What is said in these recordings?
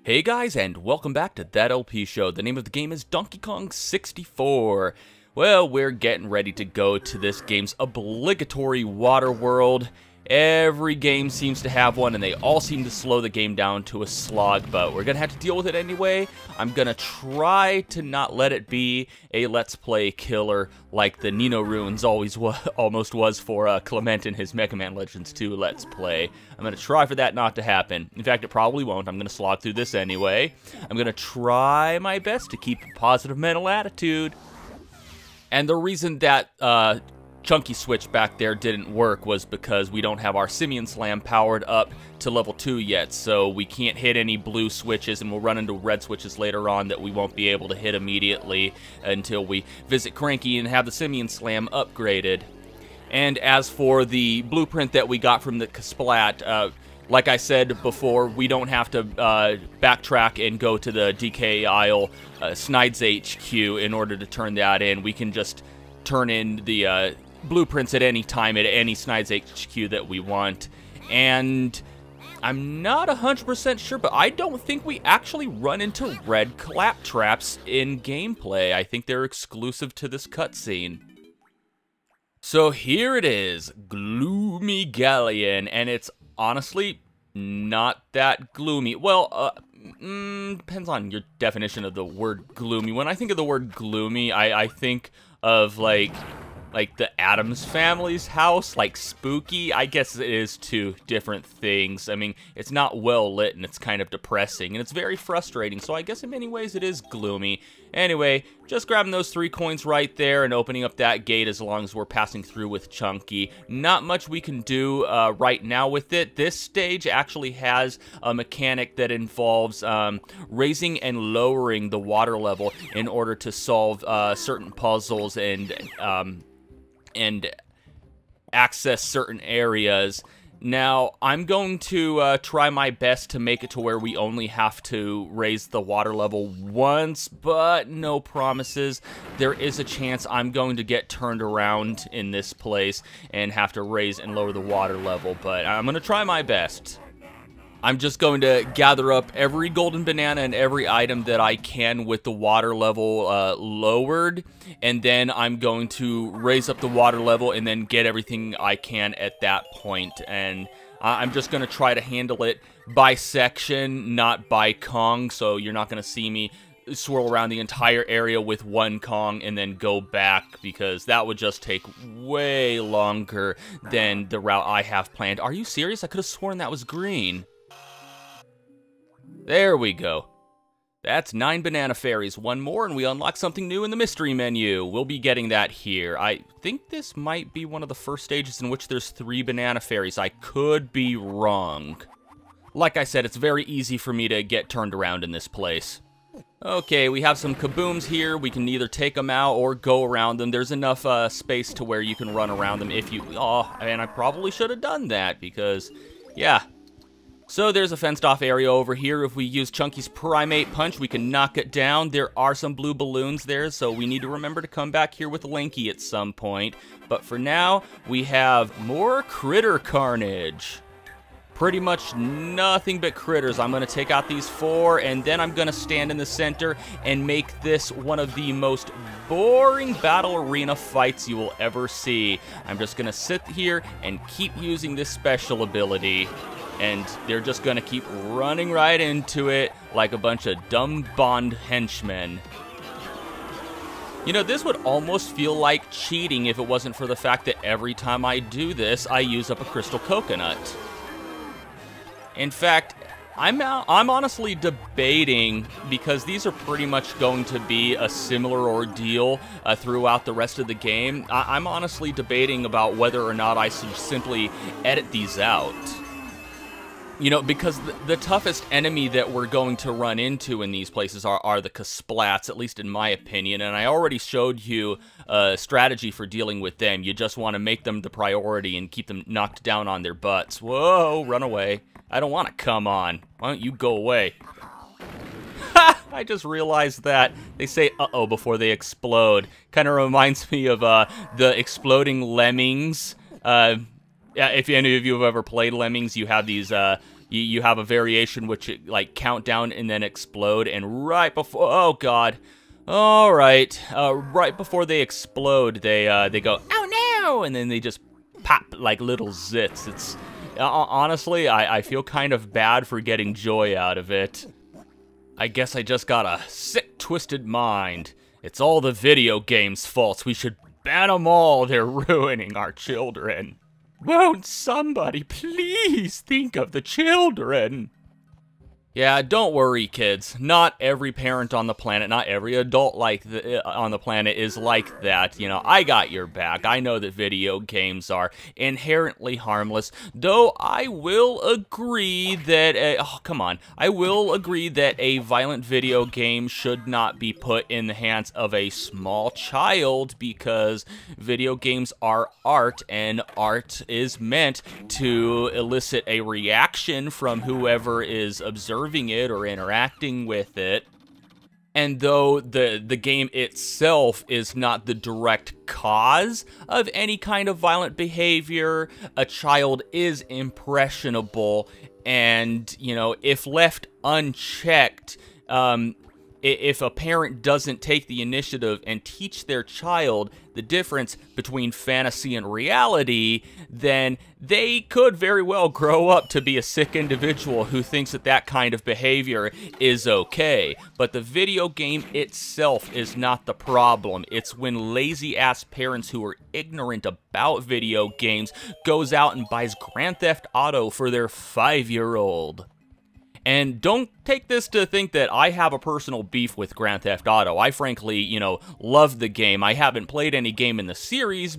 Hey guys, and welcome back to That LP Show. The name of the game is Donkey Kong 64. Well, we're getting ready to go to this game's obligatory water world. Every game seems to have one, and they all seem to slow the game down to a slog, but we're gonna have to deal with it anyway. I'm gonna try to not let it be a Let's Play killer like the Nino Ruins almost was for Clement and his Mega Man Legends 2 Let's Play. I'm gonna try for that not to happen. In fact, it probably won't. I'm gonna slog through this anyway. I'm gonna try my best to keep a positive mental attitude. And the reason that Chunky switch back there didn't work was because we don't have our Simian Slam powered up to level 2 yet, so we can't hit any blue switches, and we'll run into red switches later on that we won't be able to hit immediately until we visit Cranky and have the Simian Slam upgraded. And as for the blueprint that we got from the Splat, like I said before, we don't have to backtrack and go to the DK Isle Snides HQ in order to turn that in. We can just turn in the blueprints at any time at any Snides HQ that we want. And I'm not 100% sure, but I don't think we actually run into red clap traps in gameplay. I think they're exclusive to this cutscene. So here it is, Gloomy Galleon, and it's honestly not that gloomy. Well, depends on your definition of the word gloomy. When I think of the word gloomy, I think of like the Addams Family's house, like spooky. I guess it is two different things. I mean, it's not well lit and it's kind of depressing and it's very frustrating, so I guess in many ways it is gloomy. Anyway, just grabbing those 3 coins right there and opening up that gate as long as we're passing through with Chunky. Not much we can do right now with it. This stage actually has a mechanic that involves raising and lowering the water level in order to solve certain puzzles and access certain areas. Now, I'm going to try my best to make it to where we only have to raise the water level once, but no promises. There is a chance I'm going to get turned around in this place and have to raise and lower the water level, but I'm going to try my best. I'm just going to gather up every golden banana and every item that I can with the water level lowered, and then I'm going to raise up the water level and then get everything I can at that point. And I'm just going to try to handle it by section, not by Kong, so you're not going to see me swirl around the entire area with one Kong and then go back, because that would just take way longer than the route I have planned. Are you serious? I could have sworn that was green. There we go. That's 9 banana fairies. One more and we unlock something new in the mystery menu. We'll be getting that here. I think this might be one of the first stages in which there's 3 banana fairies. I could be wrong. Like I said, it's very easy for me to get turned around in this place. Okay, we have some kabooms here. We can either take them out or go around them. There's enough space to where you can run around them if you... Oh, and I probably should have done that because, yeah. So there's a fenced-off area over here. If we use Chunky's Primate Punch, we can knock it down. There are some blue balloons there, so we need to remember to come back here with Linky at some point. But for now, we have more critter carnage. Pretty much nothing but critters. I'm going to take out these 4, and then I'm going to stand in the center and make this one of the most boring battle arena fights you will ever see. I'm just going to sit here and keep using this special ability. And they're just gonna keep running right into it like a bunch of dumb Bond henchmen. You know, this would almost feel like cheating if it wasn't for the fact that every time I do this, I use up a crystal coconut. In fact, I'm honestly debating, because these are pretty much going to be a similar ordeal throughout the rest of the game. I'm honestly debating about whether or not I should simply edit these out. You know, because the toughest enemy that we're going to run into in these places are the Splats, at least in my opinion, and I already showed you a strategy for dealing with them. You just want to make them the priority and keep them knocked down on their butts. Whoa, run away. I don't want to come on. Why don't you go away? Ha! I just realized that. They say uh-oh before they explode. Kind of reminds me of the exploding lemmings. Yeah, if any of you have ever played Lemmings, you have these You have a variation which like count down and then explode, and right before, oh god, all right, right before they explode, they go, oh no, and then they just pop like little zits. It's honestly, I feel kind of bad for getting joy out of it. I guess I just got a sick, twisted mind. It's all the video games' faults. We should ban them all. They're ruining our children. Won't somebody please think of the children? Yeah, don't worry, kids. Not every parent on the planet, not every adult on the planet is like that. You know, I got your back. I know that video games are inherently harmless, though I will agree that, I will agree that a violent video game should not be put in the hands of a small child, because video games are art, and art is meant to elicit a reaction from whoever is observing it or interacting with it. And though the game itself is not the direct cause of any kind of violent behavior, a child is impressionable, and, you know, if left unchecked, if a parent doesn't take the initiative and teach their child the difference between fantasy and reality, then they could very well grow up to be a sick individual who thinks that that kind of behavior is okay. But the video game itself is not the problem. It's when lazy-ass parents who are ignorant about video games goes out and buys Grand Theft Auto for their 5-year-old. And don't take this to think that I have a personal beef with Grand Theft Auto. I frankly, you know, love the game. I haven't played any game in the series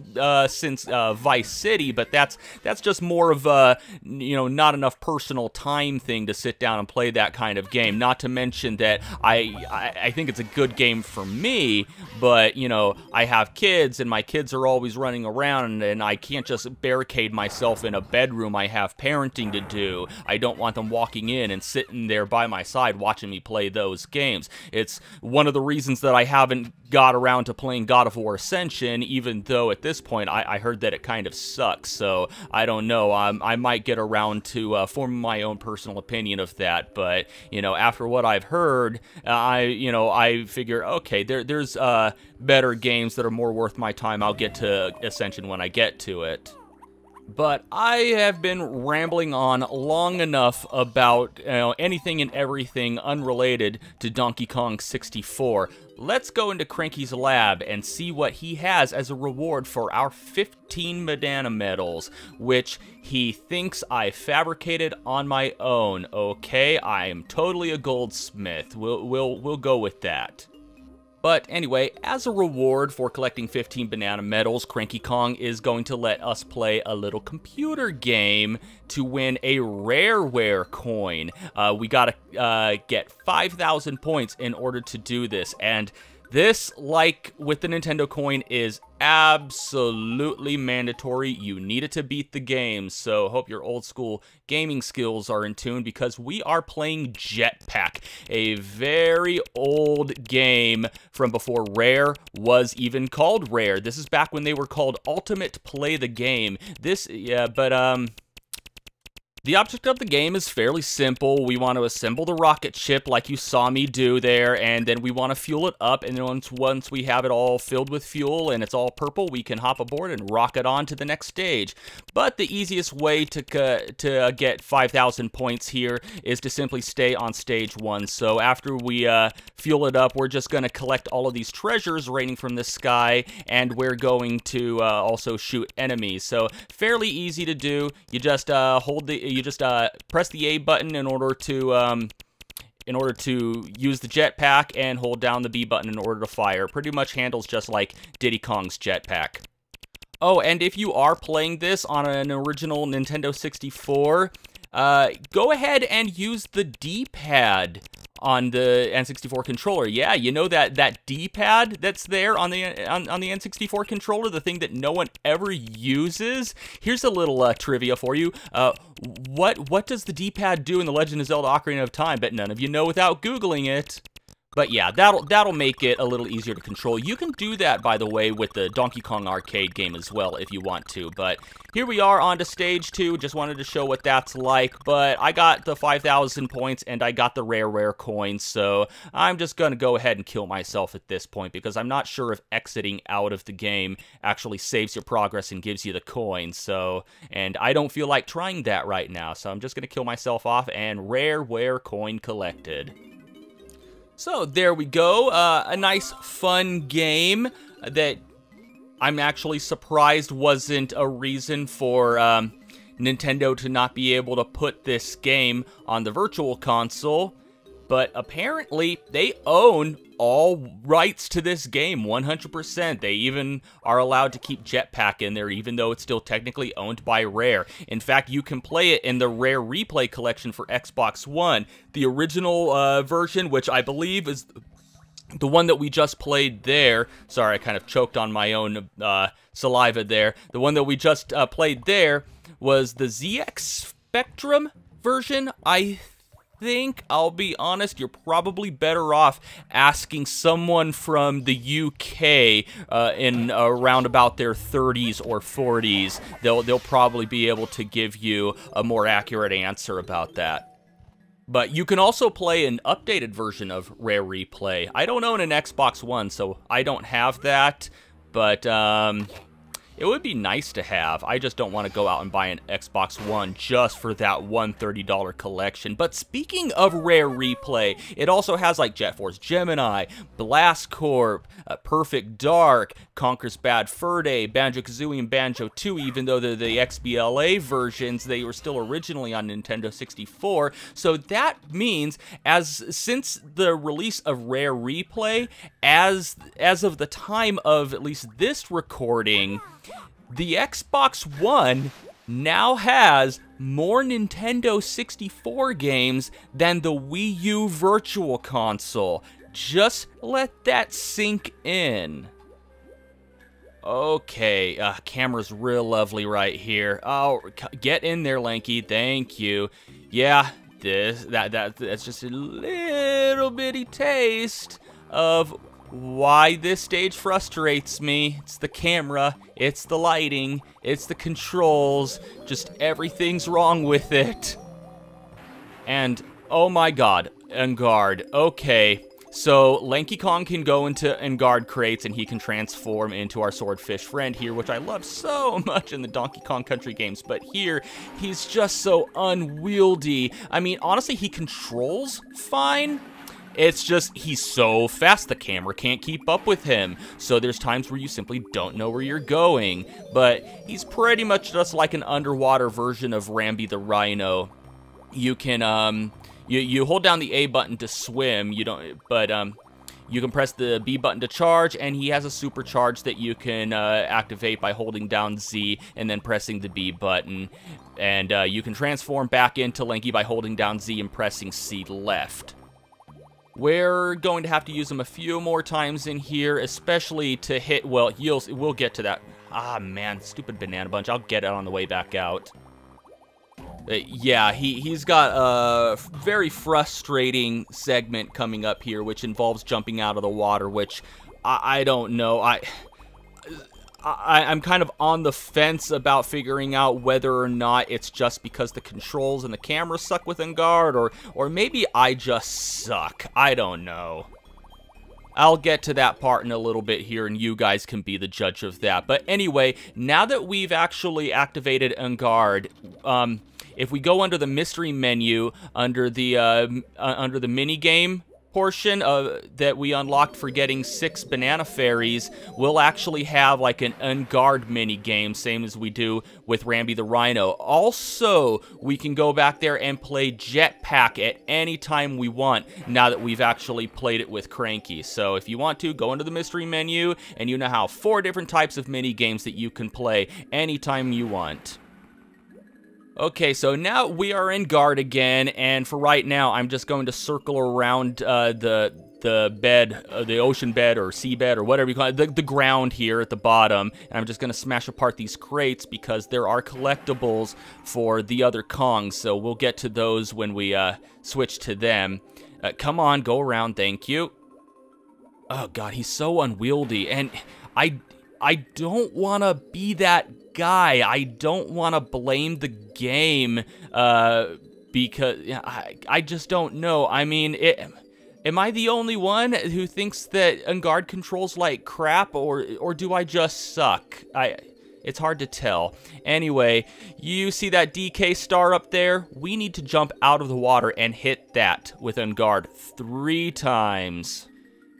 since Vice City, but that's just more of a, you know, not enough personal time thing to sit down and play that kind of game. Not to mention that I think it's a good game for me, but, you know, I have kids, and my kids are always running around, and I can't just barricade myself in a bedroom. I have parenting to do. I don't want them walking in and sitting there by my side watching me play those games. It's one of the reasons that I haven't got around to playing God of War Ascension, even though at this point I heard that it kind of sucks, so I don't know. I might get around to form my own personal opinion of that, but, you know, after what I've heard, I figure, okay, there's better games that are more worth my time. I'll get to Ascension when I get to it. But I have been rambling on long enough about, you know, anything and everything unrelated to Donkey Kong 64. Let's go into Cranky's lab and see what he has as a reward for our 15 banana medals, which he thinks I fabricated on my own. Okay, I am totally a goldsmith. We'll go with that. But anyway, as a reward for collecting 15 banana medals, Cranky Kong is going to let us play a little computer game to win a Rareware Coin. We gotta get 5,000 points in order to do this, and this, like with the Nintendo coin, is absolutely mandatory. You need it to beat the game, so hope your old school gaming skills are in tune, because we are playing Jetpack, a very old game from before Rare was even called Rare. This is back when they were called Ultimate Play the Game. The object of the game is fairly simple. We want to assemble the rocket ship like you saw me do there, and then we want to fuel it up, and then once we have it all filled with fuel and it's all purple, we can hop aboard and rocket on to the next stage. But the easiest way to get 5,000 points here is to simply stay on stage 1. So after we fuel it up, we're just going to collect all of these treasures raining from the sky, and we're going to also shoot enemies. So fairly easy to do. You just press the A button in order to use the jetpack, and hold down the B button in order to fire. Pretty much handles just like Diddy Kong's jetpack. Oh, and if you are playing this on an original Nintendo 64, go ahead and use the D-pad on the N64 controller. Yeah, you know that D-pad that's there on the N64 controller, the thing that no one ever uses? Here's a little trivia for you. What does the D-pad do in The Legend of Zelda: Ocarina of Time? Bet none of you know without Googling it. But yeah, that'll make it a little easier to control. You can do that, by the way, with the Donkey Kong arcade game as well, if you want to. But here we are on to stage 2. Just wanted to show what that's like. But I got the 5,000 points, and I got the Rareware Coin, so I'm just going to go ahead and kill myself at this point, because I'm not sure if exiting out of the game actually saves your progress and gives you the coin. So, and I don't feel like trying that right now, so I'm just going to kill myself off, and Rareware Coin collected. So there we go, a nice fun game that I'm actually surprised wasn't a reason for Nintendo to not be able to put this game on the Virtual Console, but apparently they own all rights to this game 100%. They even are allowed to keep Jetpack in there, even though it's still technically owned by Rare. In fact, you can play it in the Rare Replay collection for Xbox One. The original version, which I believe is the one that we just played there. Sorry, I kind of choked on my own saliva there. The one that we just played there was the ZX Spectrum version, I think. I'll be honest, you're probably better off asking someone from the UK in around about their 30s or 40s. They'll probably be able to give you a more accurate answer about that. But you can also play an updated version of Rare Replay. I don't own an Xbox One, so I don't have that, but it would be nice to have. I just don't want to go out and buy an Xbox One just for that one $30 collection. But speaking of Rare Replay, it also has like Jet Force Gemini, Blast Corp, Perfect Dark, Conker's Bad Fur Day, Banjo-Kazooie, and Banjo 2, even though they're the XBLA versions, they were still originally on Nintendo 64. So that means, since the release of Rare Replay, as of the time of at least this recording, the Xbox One now has more Nintendo 64 games than the Wii U Virtual Console. Just let that sink in. Okay, camera's real lovely right here. Oh, get in there, Lanky. Thank you. Yeah, that's just a little bitty taste of why this stage frustrates me. It's the camera, it's the lighting, it's the controls, just everything's wrong with it. And, oh my god, Enguarde. Okay, so Lanky Kong can go into Enguarde crates and he can transform into our swordfish friend here, which I love so much in the Donkey Kong Country games, but here, he's just so unwieldy. I mean, honestly, he controls fine. It's just, he's so fast, the camera can't keep up with him. So there's times where you simply don't know where you're going. But he's pretty much just like an underwater version of Rambi the Rhino. You can, you hold down the A button to swim, you can press the B button to charge, and he has a supercharge that you can activate by holding down Z and then pressing the B button. And you can transform back into Lanky by holding down Z and pressing C left. We're going to have to use them a few more times in here, especially to hit, well, we'll get to that. Ah, man, stupid banana bunch. I'll get it on the way back out. Yeah, he's got a very frustrating segment coming up here, which involves jumping out of the water, which I don't know. I'm kind of on the fence about figuring out whether or not it's just because the controls and the camera suck with Enguarde, or maybe I just suck. I don't know. I'll get to that part in a little bit here, and you guys can be the judge of that. But anyway, now that we've actually activated Enguarde, if we go under the mystery menu, under the mini game portion that we unlocked for getting 6 banana fairies, we'll actually have like an Enguarde mini game, same as we do with Rambi the Rhino. Also, we can go back there and play Jetpack at any time we want, now that we've actually played it with Cranky. So if you want to, go into the mystery menu, and you now have 4 different types of mini games that you can play anytime you want. Okay, so now we are in Enguarde again, and for right now, I'm just going to circle around the bed, the ocean bed or seabed or whatever you call it, the ground here at the bottom, and I'm just going to smash apart these crates because there are collectibles for the other Kongs, so we'll get to those when we switch to them. Come on, go around, thank you. Oh god, he's so unwieldy, and I don't want to be that guy. I don't want to blame the game, because I just don't know. I mean, am I the only one who thinks that Enguarde controls like crap, or do I just suck? It's hard to tell. Anyway, you see that DK star up there? We need to jump out of the water and hit that with Enguarde 3 times.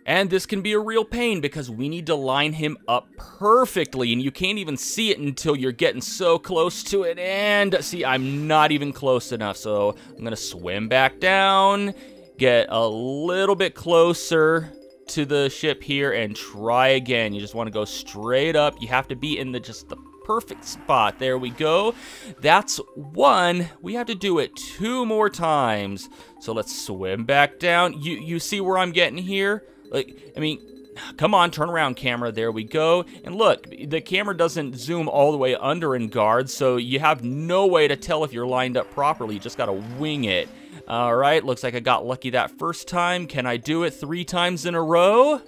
And this can be a real pain because we need to line him up perfectly, and you can't even see it until you're getting so close to it. And see, I'm not even close enough, so I'm gonna swim back down, get a little bit closer to the ship here, and try again. You just want to go straight up. You have to be in just the perfect spot. There we go. That's 1. We have to do it 2 more times. So let's swim back down. You see where I'm getting here? Like, I mean, come on, turn around, camera. There we go. And look, the camera doesn't zoom all the way under Enguarde, so you have no way to tell if you're lined up properly. You just gotta wing it. All right, looks like I got lucky that first time. Can I do it 3 times in a row?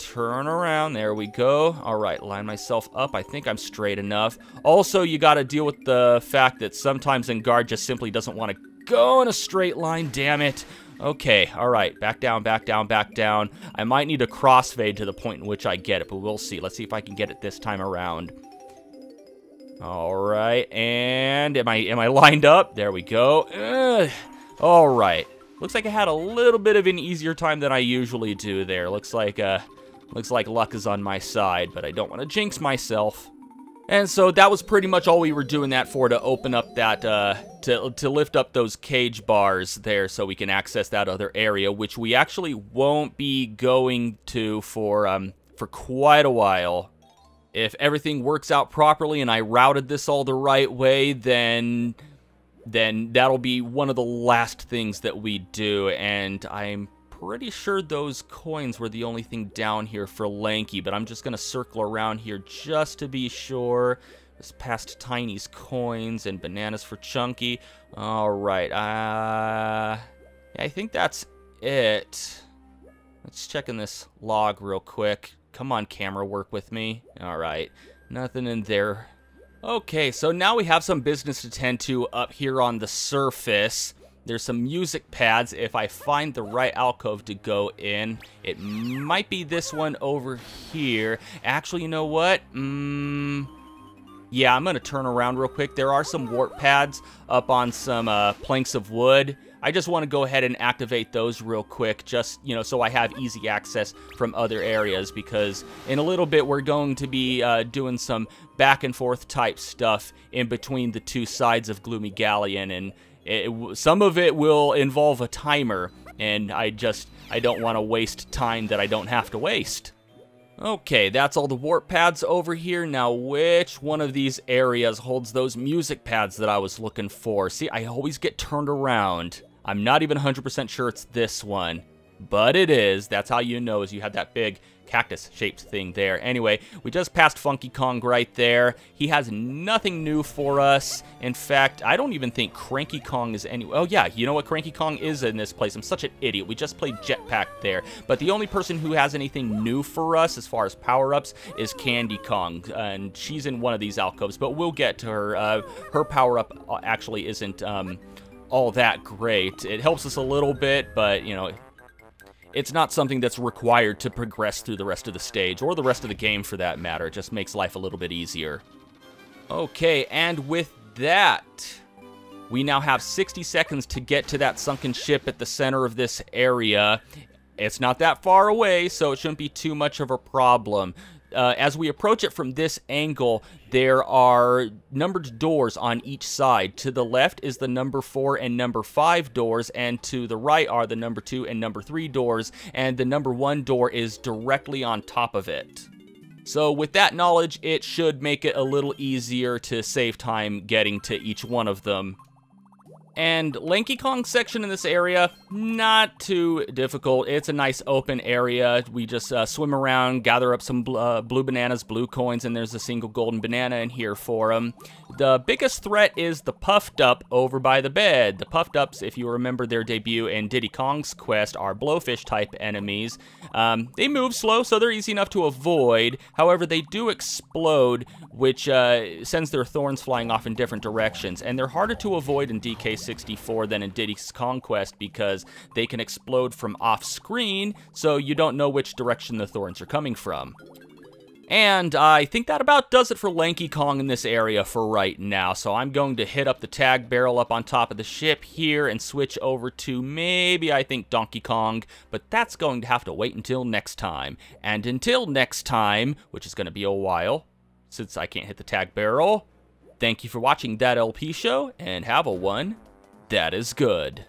Turn around, there we go. All right, line myself up. I think I'm straight enough. Also, you gotta deal with the fact that sometimes Enguarde just simply doesn't want to go in a straight line, damn it. Okay, all right, back down, back down, back down. I might need a crossfade to the point in which I get it, but we'll see. Let's see if I can get it this time around. All right, and am I lined up? There we go. All right, looks like I had a little bit of an easier time than I usually do there. Looks like luck is on my side, but I don't want to jinx myself. And so that was pretty much all we were doing that for, to open up that, to lift up those cage bars there so we can access that other area, which we actually won't be going to for quite a while. If everything works out properly and I routed this all the right way, then that'll be one of the last things that we do, and I'm pretty sure those coins were the only thing down here for Lanky, but I'm just gonna circle around here just to be sure. Just past Tiny's coins and bananas for Chunky. All right, yeah, I think that's it. Let's check in this log real quick. Come on, camera, work with me. All right, nothing in there. Okay, so now we have some business to tend to up here on the surface. There's some music pads. If I find the right alcove to go in, it might be this one over here. Actually, you know what? Yeah, I'm going to turn around real quick. There are some warp pads up on some planks of wood. I just want to go ahead and activate those real quick, just, you know, so I have easy access from other areas, because in a little bit we're going to be doing some back and forth type stuff in between the 2 sides of Gloomy Galleon, and some of it will involve a timer, and I don't want to waste time that I don't have to waste. Okay, that's all the warp pads over here. Now, which one of these areas holds those music pads that I was looking for? See, I always get turned around. I'm not even 100% sure it's this one, but it is. That's how you know, is you had that big cactus-shaped thing there. Anyway, we just passed Funky Kong right there. He has nothing new for us. In fact, I don't even think Cranky Kong is any... Oh, yeah, you know what Cranky Kong is in this place? I'm such an idiot. We just played Jetpack there. But the only person who has anything new for us as far as power-ups is Candy Kong, and she's in one of these alcoves, but we'll get to her. Her power-up actually isn't all that great. It helps us a little bit, but, you know... It's not something that's required to progress through the rest of the stage, or the rest of the game for that matter. It just makes life a little bit easier. Okay, and with that, we now have 60 seconds to get to that sunken ship at the center of this area. It's not that far away, so it shouldn't be too much of a problem. As we approach it from this angle, there are numbered doors on each side. To the left is the number 4 and number 5 doors, and to the right are the number 2 and number 3 doors, and the number 1 door is directly on top of it. So with that knowledge, it should make it a little easier to save time getting to each one of them. And Lanky Kong's section in this area, not too difficult. It's a nice open area. We just swim around, gather up some blue bananas, blue coins, and there's a single golden banana in here for them. The biggest threat is the Puffed Up over by the bed. The Puffed Ups, if you remember their debut in Diddy Kong's Quest, are blowfish-type enemies. They move slow, so they're easy enough to avoid. However, they do explode, which sends their thorns flying off in different directions. And they're harder to avoid in DK64 than in Diddy's Conquest because they can explode from off-screen, so you don't know which direction the thorns are coming from. And I think that about does it for Lanky Kong in this area for right now. So I'm going to hit up the tag barrel up on top of the ship here and switch over to maybe, I think, Donkey Kong. But that's going to have to wait until next time. And until next time, which is going to be a while, since I can't hit the tag barrel, thank you for watching That LP Show, and have a one that is good.